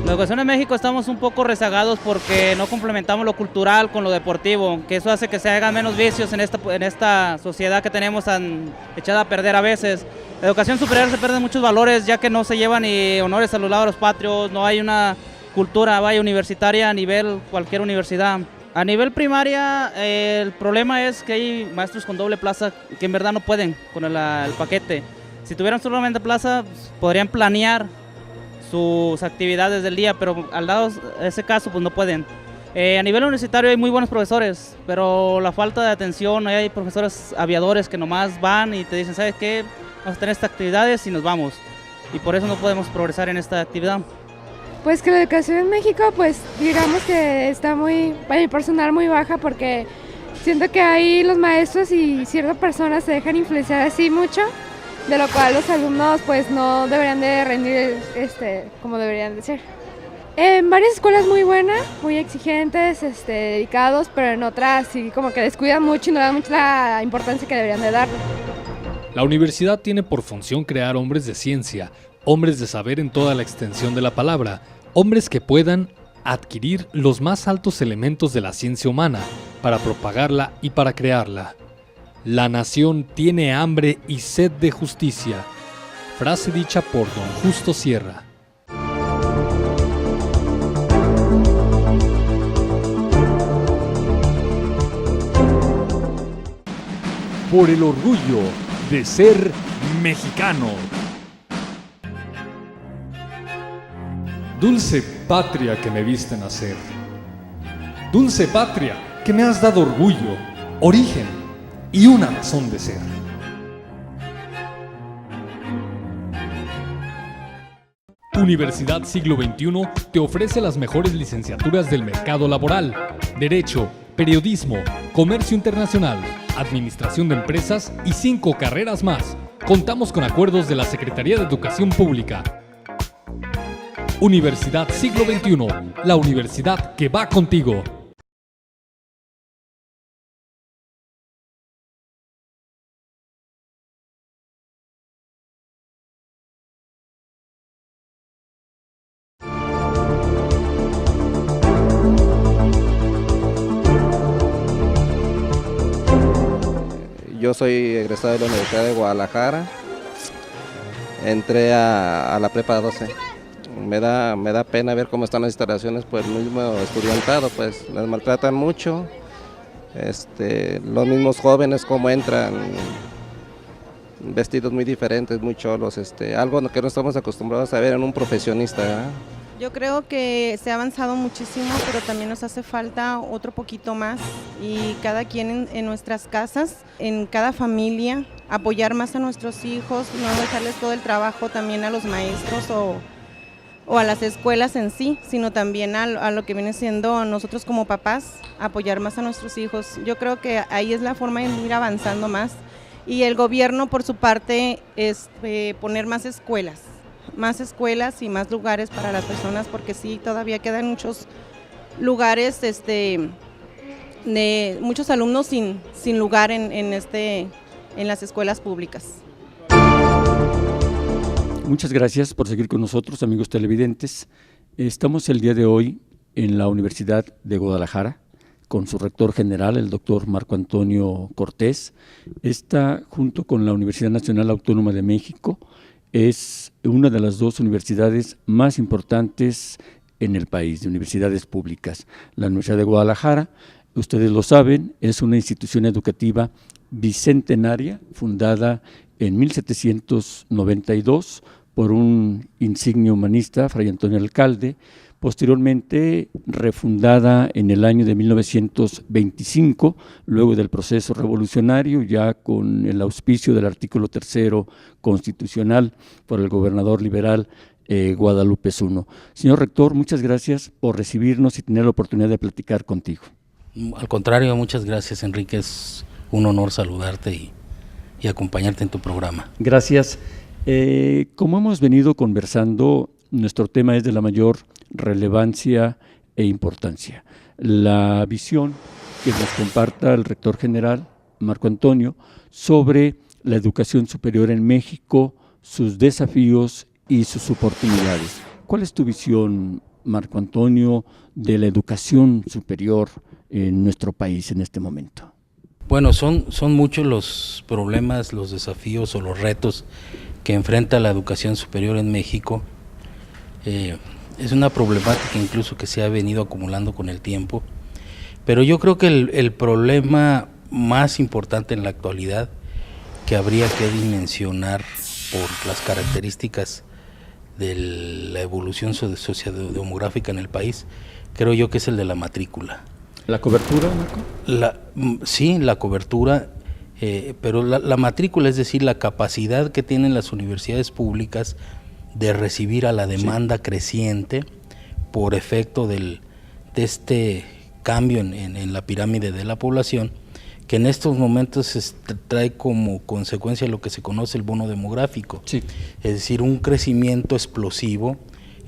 H: La educación en México estamos un poco rezagados porque no complementamos lo cultural con lo deportivo, que eso hace que se hagan menos vicios en esta sociedad que tenemos tan echada a perder a veces. La educación superior se pierden muchos valores, ya que no se llevan ni honores a los lados patrios, no hay una cultura universitaria a nivel cualquier universidad. A nivel primaria, el problema es que hay maestros con doble plaza que en verdad no pueden con el paquete. Si tuvieran solamente plaza, pues, podrían planear sus actividades del día, pero al dado ese caso, pues no pueden. A nivel universitario hay muy buenos profesores, pero la falta de atención, hay profesores aviadores que nomás van y te dicen, ¿sabes qué? vamos a tener estas actividades y nos vamos. Y por eso no podemos progresar en esta actividad.
I: Pues que la educación en México, pues digamos que está muy, para mi personal, muy baja, porque siento que ahí los maestros y ciertas personas se dejan influenciar así mucho, de lo cual los alumnos pues no deberían de rendir como deberían de ser. En varias escuelas muy buenas, muy exigentes, dedicados, pero en otras sí como que descuidan mucho y no dan mucho la importancia que deberían de darle.
A: La universidad tiene por función crear hombres de ciencia, hombres de saber en toda la extensión de la palabra, hombres que puedan adquirir los más altos elementos de la ciencia humana para propagarla y para crearla. La nación tiene hambre y sed de justicia. Frase dicha por don Justo Sierra. Por el orgullo de ser mexicano. Dulce patria que me viste nacer. Dulce patria que me has dado orgullo, origen y una razón de ser. Universidad Siglo XXI te ofrece las mejores licenciaturas del mercado laboral, Derecho, Periodismo, Comercio Internacional, Administración de Empresas y 5 carreras más. Contamos con acuerdos de la Secretaría de Educación Pública. Universidad Siglo XXI, la universidad que va contigo.
J: Yo soy egresado de la Universidad de Guadalajara, entré a la prepa 12. Me da pena ver cómo están las instalaciones, pues el mismo estudiantado, pues las maltratan mucho, los mismos jóvenes como entran, vestidos muy diferentes, muy cholos, algo que no estamos acostumbrados a ver en un profesionista, ¿verdad?
K: Yo creo que se ha avanzado muchísimo, pero también nos hace falta otro poquito más y cada quien en nuestras casas, en cada familia, apoyar más a nuestros hijos, no dejarles todo el trabajo también a los maestros o a las escuelas en sí, sino también a lo que viene siendo nosotros como papás, apoyar más a nuestros hijos. Yo creo que ahí es la forma de ir avanzando más y el gobierno por su parte es poner más escuelas y más lugares para las personas, porque sí, todavía quedan muchos lugares, de muchos alumnos sin lugar en las escuelas públicas.
B: Muchas gracias por seguir con nosotros, amigos televidentes. Estamos el día de hoy en la Universidad de Guadalajara con su rector general, el doctor Marco Antonio Cortés. Esta, junto con la Universidad Nacional Autónoma de México, es una de las 2 universidades más importantes en el país, de universidades públicas. La Universidad de Guadalajara, ustedes lo saben, es una institución educativa bicentenaria, fundada en 1792 por un insigne humanista, Fray Antonio Alcalde, posteriormente refundada en el año de 1925, luego del proceso revolucionario, ya con el auspicio del artículo 3 constitucional por el gobernador liberal Guadalupe Zuno. Señor rector, muchas gracias por recibirnos y tener la oportunidad de platicar contigo.
L: Al contrario, muchas gracias, Enrique, es un honor saludarte y acompañarte en tu programa.
B: Gracias. Como hemos venido conversando, nuestro tema es de la mayor relevancia e importancia. La visión que nos comparta el rector general, Marco Antonio, sobre la educación superior en México, sus desafíos y sus oportunidades. ¿Cuál es tu visión, Marco Antonio, de la educación superior en nuestro país en este momento?
L: Bueno, son muchos los problemas, los desafíos o los retos que enfrenta la educación superior en México. Es una problemática incluso que se ha venido acumulando con el tiempo, pero yo creo que el problema más importante en la actualidad que habría que dimensionar por las características de la evolución sociodemográfica en el país, creo yo que es el de la matrícula.
B: ¿La cobertura, Marco?
L: Sí, la cobertura. pero la matrícula, es decir, la capacidad que tienen las universidades públicas de recibir a la demanda creciente por efecto de este cambio en la pirámide de la población, que en estos momentos trae como consecuencia lo que se conoce el bono demográfico, es decir, un crecimiento explosivo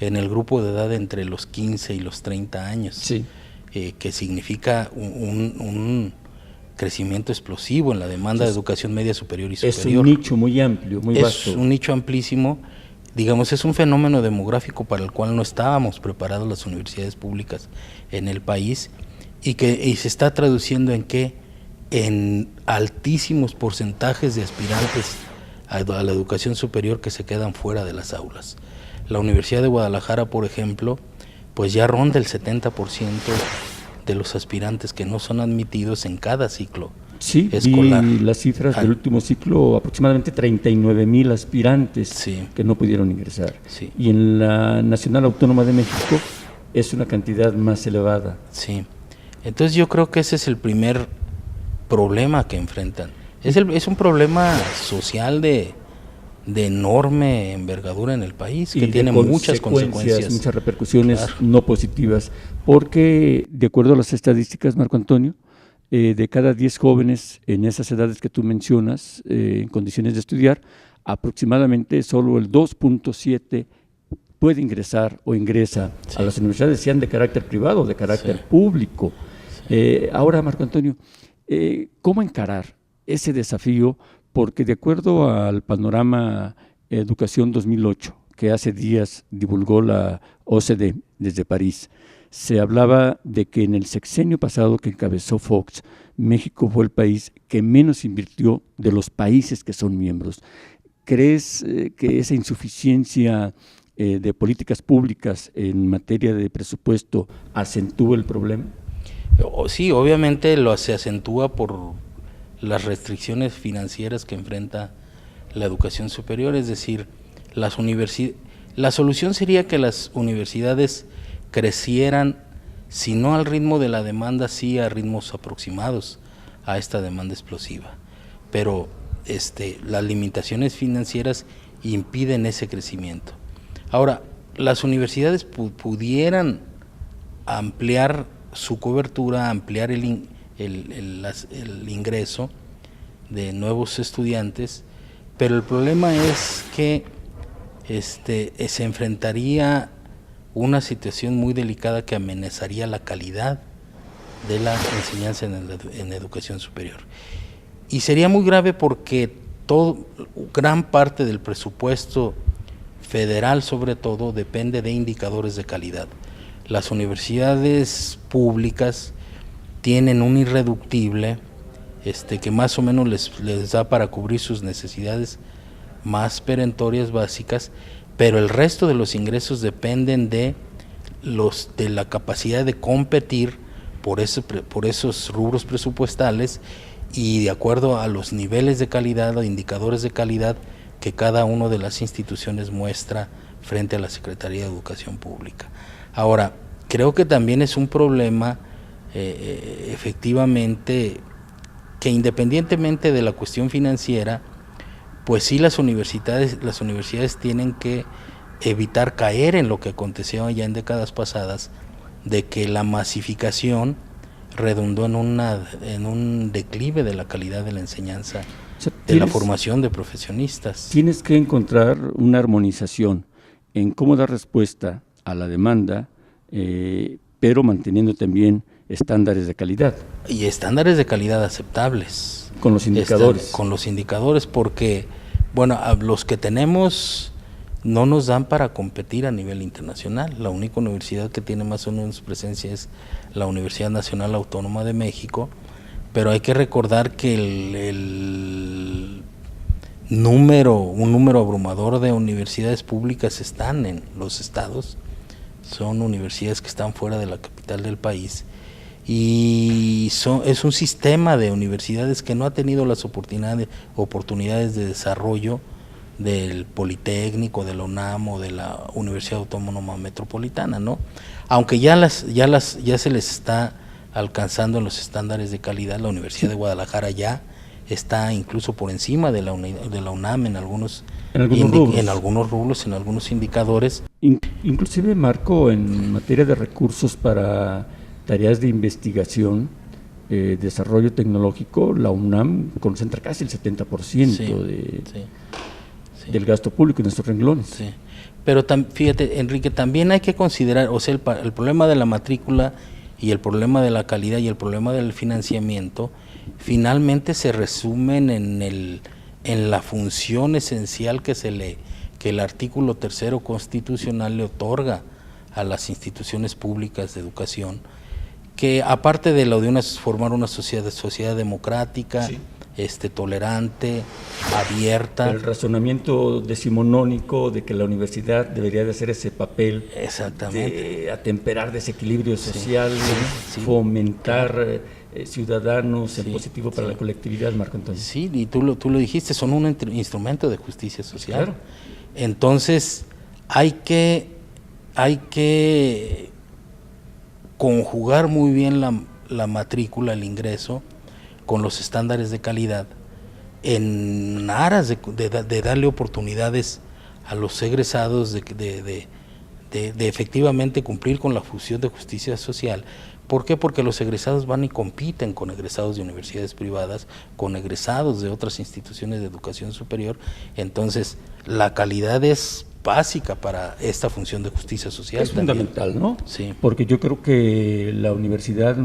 L: en el grupo de edad entre los 15 y los 30 años, que significa un crecimiento explosivo en la demanda de educación media superior y superior.
B: Es un nicho muy amplio, muy vasto.
L: Es un nicho amplísimo, digamos, es un fenómeno demográfico para el cual no estábamos preparados las universidades públicas en el país y se está traduciendo en altísimos porcentajes de aspirantes a la educación superior que se quedan fuera de las aulas. La Universidad de Guadalajara, por ejemplo, pues ya ronda el 70% de los aspirantes que no son admitidos en cada ciclo escolar.
B: Vi las cifras del último ciclo, aproximadamente 39,000 aspirantes que no pudieron ingresar. Y en la Nacional Autónoma de México es una cantidad más elevada.
L: Sí, entonces yo creo que ese es el primer problema que enfrentan. Es un problema social de enorme envergadura en el país, que tiene muchas consecuencias.
B: Muchas repercusiones no positivas, porque de acuerdo a las estadísticas, Marco Antonio, de cada 10 jóvenes en esas edades que tú mencionas, en condiciones de estudiar, aproximadamente solo el 2.7 puede ingresar o ingresa a las universidades, sean de carácter privado o de carácter público. Ahora, Marco Antonio, ¿cómo encarar ese desafío? Porque de acuerdo al panorama Educación 2008, que hace días divulgó la OCDE desde París, se hablaba de que en el sexenio pasado que encabezó Fox, México fue el país que menos invirtió de los países que son miembros. ¿Crees que esa insuficiencia de políticas públicas en materia de presupuesto acentúa el problema?
L: Sí, obviamente se acentúa por las restricciones financieras que enfrenta la educación superior, es decir, la solución sería que las universidades crecieran, si no al ritmo de la demanda, sí a ritmos aproximados a esta demanda explosiva, pero las limitaciones financieras impiden ese crecimiento. Ahora, las universidades pudieran ampliar su cobertura, ampliar el ingreso de nuevos estudiantes, pero el problema es que se enfrentaría una situación muy delicada que amenazaría la calidad de la enseñanza en educación superior. Y sería muy grave porque gran parte del presupuesto federal, sobre todo, depende de indicadores de calidad. Las universidades públicas tienen un irreductible que más o menos les da para cubrir sus necesidades más perentorias básicas, pero el resto de los ingresos dependen de la capacidad de competir por esos rubros presupuestales y de acuerdo a los niveles de calidad o indicadores de calidad que cada una de las instituciones muestra frente a la Secretaría de Educación Pública. Ahora, creo que también es un problema efectivamente que independientemente de la cuestión financiera, pues sí las universidades tienen que evitar caer en lo que aconteció ya en décadas pasadas, de que la masificación redundó en un declive de la calidad de la enseñanza, de la formación de profesionistas.
B: Tienes que encontrar una armonización en cómo dar respuesta a la demanda, pero manteniendo también estándares de calidad.
L: Y estándares de calidad aceptables.
B: Con los indicadores.
L: Con los indicadores, porque, bueno, los que tenemos no nos dan para competir a nivel internacional. La única universidad que tiene más o menos presencia es la Universidad Nacional Autónoma de México, pero hay que recordar que un número abrumador de universidades públicas están en los estados, son universidades que están fuera de la capital del país, y es un sistema de universidades que no ha tenido las oportunidades de desarrollo del Politécnico, de la UNAM o de la Universidad Autónoma Metropolitana, ¿no? Aunque ya se les está alcanzando en los estándares de calidad. La Universidad de Guadalajara ya está incluso por encima de la UNAM en algunos rubros, en algunos indicadores.
B: Inclusive, Marco, en materia de recursos para tareas de investigación, desarrollo tecnológico, la UNAM concentra casi el 70% del gasto público en estos renglones.
L: Sí. Pero fíjate, Enrique, también hay que considerar, o sea, el problema de la matrícula y el problema de la calidad y el problema del financiamiento finalmente se resumen en la función esencial que el artículo 3º constitucional le otorga a las instituciones públicas de educación, que aparte de lo de formar una sociedad democrática, tolerante, abierta.
B: El razonamiento decimonónico de que la universidad debería de hacer ese papel de atemperar desequilibrios sociales, fomentar ciudadanos en positivo para la colectividad, Marco Antonio.
L: Sí, y tú lo dijiste, son un instrumento de justicia social.
B: Claro.
L: Entonces, hay que conjugar muy bien la matrícula, el ingreso, con los estándares de calidad, en aras de darle oportunidades a los egresados de efectivamente cumplir con la función de justicia social. ¿Por qué? Porque los egresados van y compiten con egresados de universidades privadas, con egresados de otras instituciones de educación superior. Entonces, la calidad es básica para esta función de justicia social.
B: Es fundamental, ¿no?
L: Sí.
B: Porque yo creo que la universidad,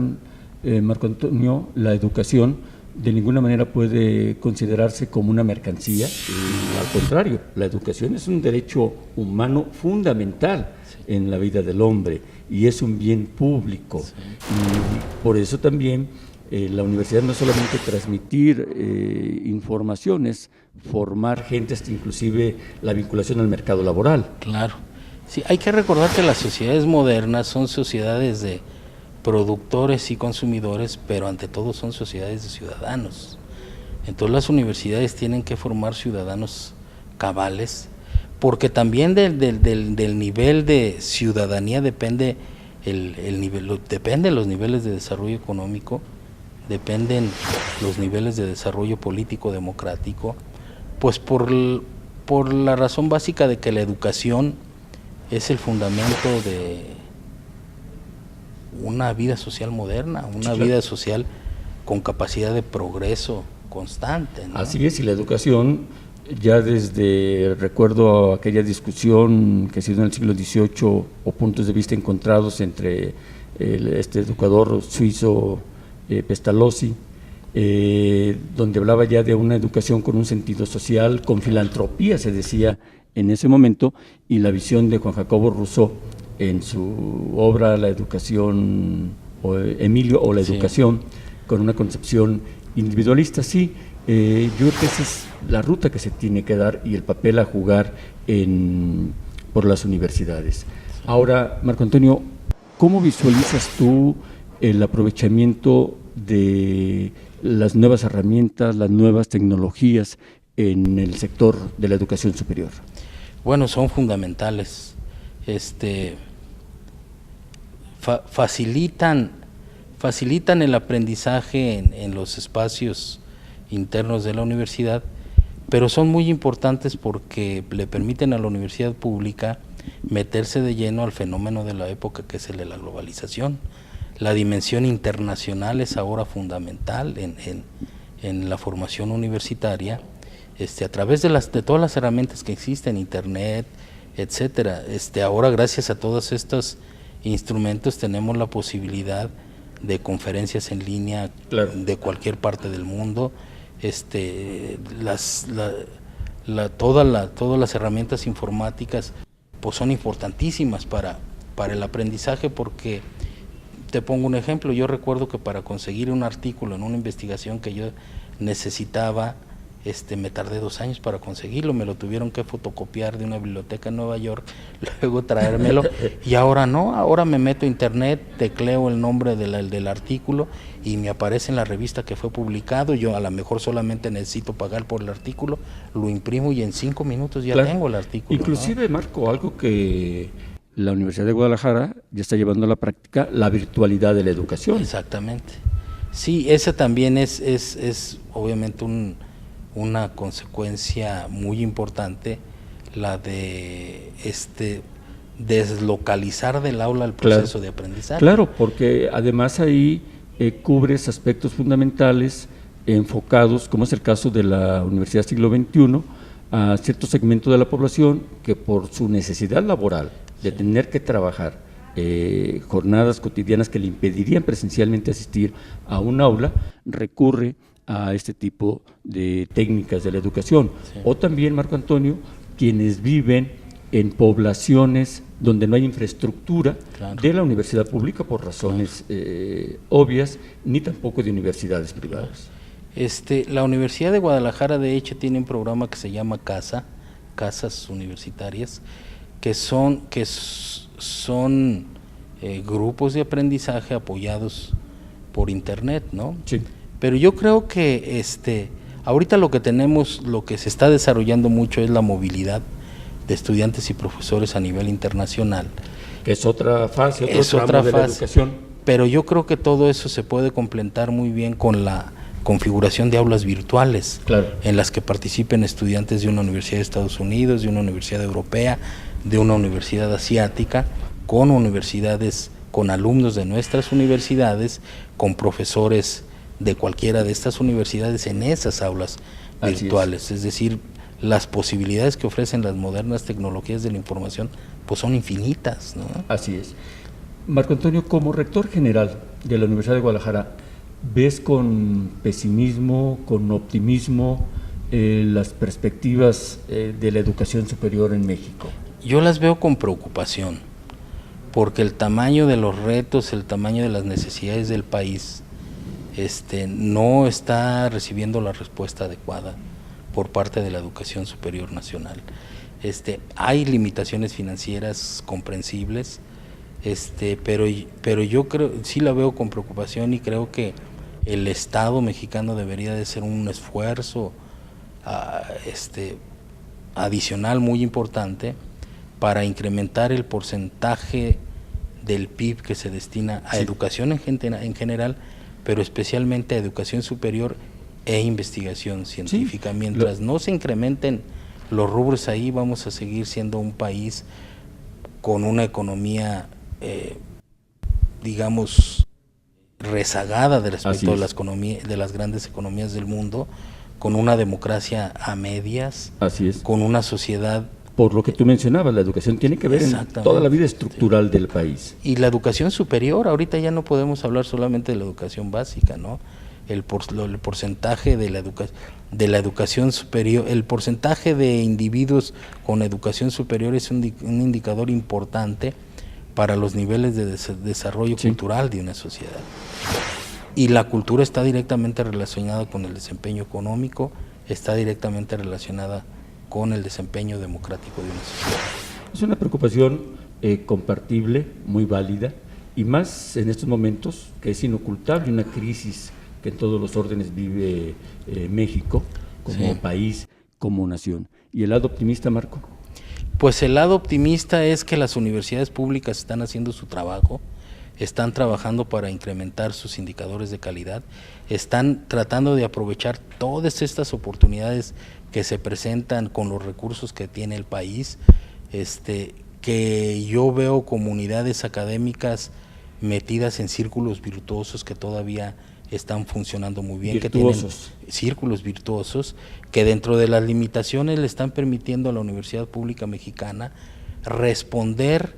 B: Marco Antonio, la educación, de ninguna manera puede considerarse como una mercancía. Al contrario, la educación es un derecho humano fundamental en la vida del hombre y es un bien público. Y por eso también la universidad no es solamente transmitir informaciones, formar gentes, inclusive la vinculación al mercado laboral.
L: Claro. Sí, hay que recordar que las sociedades modernas son sociedades de productores y consumidores, pero ante todo son sociedades de ciudadanos. Entonces las universidades tienen que formar ciudadanos cabales, porque también del nivel de ciudadanía depende dependen los niveles de desarrollo económico, dependen los niveles de desarrollo político democrático, pues por la razón básica de que la educación es el fundamento de una vida social moderna, una vida social con capacidad de progreso constante, ¿no?
B: Así es, y la educación, ya desde, recuerdo aquella discusión que se dio en el siglo XVIII, o puntos de vista encontrados entre este educador suizo Pestalozzi, donde hablaba ya de una educación con un sentido social, con filantropía, se decía en ese momento, y la visión de Juan Jacobo Rousseau en su obra La educación, Emilio o la educación, con una concepción individualista. Sí, yo creo que esa es la ruta que se tiene que dar y el papel a jugar por las universidades. Ahora, Marco Antonio, ¿cómo visualizas tú el aprovechamiento de las nuevas herramientas, las nuevas tecnologías en el sector de la educación superior?
L: Bueno, son fundamentales. Facilitan el aprendizaje en los espacios internos de la universidad, pero son muy importantes porque le permiten a la universidad pública meterse de lleno al fenómeno de la época, que es el de la globalización. La dimensión internacional es ahora fundamental en la formación universitaria, a través de todas las herramientas que existen, internet, etcétera. Ahora, gracias a todos estos instrumentos, tenemos la posibilidad de conferencias en línea, claro, de cualquier parte del mundo. Todas las herramientas informáticas pues son importantísimas para el aprendizaje, porque te pongo un ejemplo. Yo recuerdo que para conseguir un artículo en una investigación que yo necesitaba, me tardé 2 años para conseguirlo, me lo tuvieron que fotocopiar de una biblioteca en Nueva York, luego traérmelo, y ahora no, ahora me meto a internet, tecleo el nombre del artículo y me aparece en la revista que fue publicado. Yo a lo mejor solamente necesito pagar por el artículo, lo imprimo y en 5 minutos ya tengo el artículo.
B: Inclusive, ¿no? Marco, algo que la Universidad de Guadalajara ya está llevando a la práctica, la virtualidad de la educación.
L: Exactamente. Sí, esa también es obviamente una consecuencia muy importante, la de deslocalizar del aula el proceso de aprendizaje.
B: Claro, porque además ahí cubres aspectos fundamentales enfocados, como es el caso de la Universidad Siglo XXI, a cierto segmento de la población que por su necesidad laboral de tener que trabajar jornadas cotidianas que le impedirían presencialmente asistir a un aula, recurre a este tipo de técnicas de la educación. Sí. O también, Marco Antonio, quienes viven en poblaciones donde no hay infraestructura de la universidad pública por razones obvias, ni tampoco de universidades privadas.
L: La Universidad de Guadalajara, de hecho, tiene un programa que se llama Casas Universitarias, que son grupos de aprendizaje apoyados por internet, ¿no?
B: Sí.
L: Pero yo creo que ahorita lo que se está desarrollando mucho es la movilidad de estudiantes y profesores a nivel internacional.
B: Que es otra fase, otra fase de la educación.
L: Pero yo creo que todo eso se puede complementar muy bien con la configuración de aulas virtuales, en las que participen estudiantes de una universidad de Estados Unidos, de una universidad europea, de una universidad asiática, con universidades, con alumnos de nuestras universidades, con profesores de cualquiera de estas universidades en esas aulas virtuales. Es decir, las posibilidades que ofrecen las modernas tecnologías de la información pues son infinitas, ¿no?
B: Así es. Marco Antonio, como rector general de la Universidad de Guadalajara, ¿ves con pesimismo, con optimismo las perspectivas de la educación superior en México?
L: Yo las veo con preocupación, porque el tamaño de los retos, el tamaño de las necesidades del país no está recibiendo la respuesta adecuada por parte de la educación superior nacional. Hay limitaciones financieras comprensibles, pero yo creo, sí la veo con preocupación, y creo que el Estado mexicano debería de hacer un esfuerzo adicional muy importante para incrementar el porcentaje del PIB que se destina a educación en general, pero especialmente a educación superior e investigación científica. Mientras no se incrementen los rubros ahí, vamos a seguir siendo un país con una economía, digamos, rezagada de respecto de las grandes economías del mundo, con una democracia a medias, con una sociedad.
B: Por lo que tú mencionabas, la educación tiene que ver en toda la vida estructural del país.
L: Y la educación superior, ahorita ya no podemos hablar solamente de la educación básica, ¿no? El porcentaje de la educación superior, el porcentaje de individuos con educación superior es un indicador importante para los niveles de desarrollo cultural de una sociedad. Y la cultura está directamente relacionada con el desempeño económico, está directamente relacionada con el desempeño democrático de una sociedad.
B: Es una preocupación compartible, muy válida, y más en estos momentos que es inocultable una crisis que en todos los órdenes vive México, como país, como nación. ¿Y el lado optimista, Marco?
L: Pues el lado optimista es que las universidades públicas están haciendo su trabajo, están trabajando para incrementar sus indicadores de calidad, están tratando de aprovechar todas estas oportunidades que se presentan con los recursos que tiene el país, que yo veo comunidades académicas metidas en círculos virtuosos que todavía están funcionando muy bien, que tienen círculos virtuosos, que dentro de las limitaciones le están permitiendo a la Universidad Pública Mexicana responder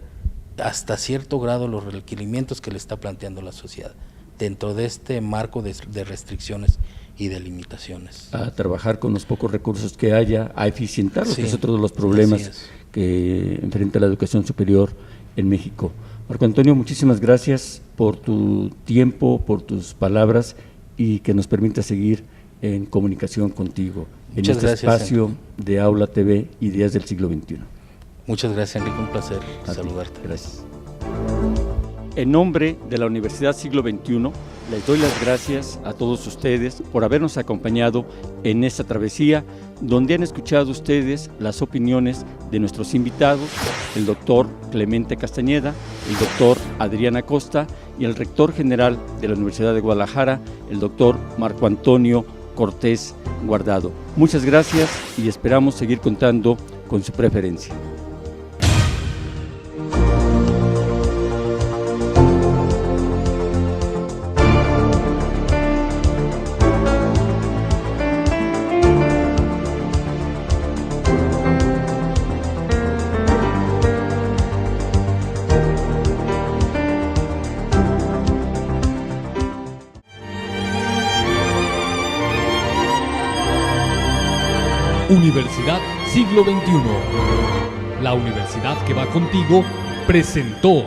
L: hasta cierto grado los requerimientos que le está planteando la sociedad, dentro de este marco de restricciones y de limitaciones.
B: A trabajar con los pocos recursos que haya, a eficientarlos, que es otro de los problemas que enfrenta la educación superior en México. Marco Antonio, muchísimas gracias por tu tiempo, por tus palabras, y que nos permita seguir en comunicación contigo en este espacio de Aula TV, Ideas del Siglo XXI.
L: Muchas gracias, Enrique, un placer saludarte.
B: Gracias. En nombre de la Universidad Siglo XXI, Les doy las gracias a todos ustedes por habernos acompañado en esta travesía, donde han escuchado ustedes las opiniones de nuestros invitados, el doctor Clemente Castañeda, el doctor Adrián Acosta y el rector general de la Universidad de Guadalajara, el doctor Marco Antonio Cortés Guardado. Muchas gracias y esperamos seguir contando con su preferencia.
A: Universidad Siglo XXI, la universidad que va contigo, presentó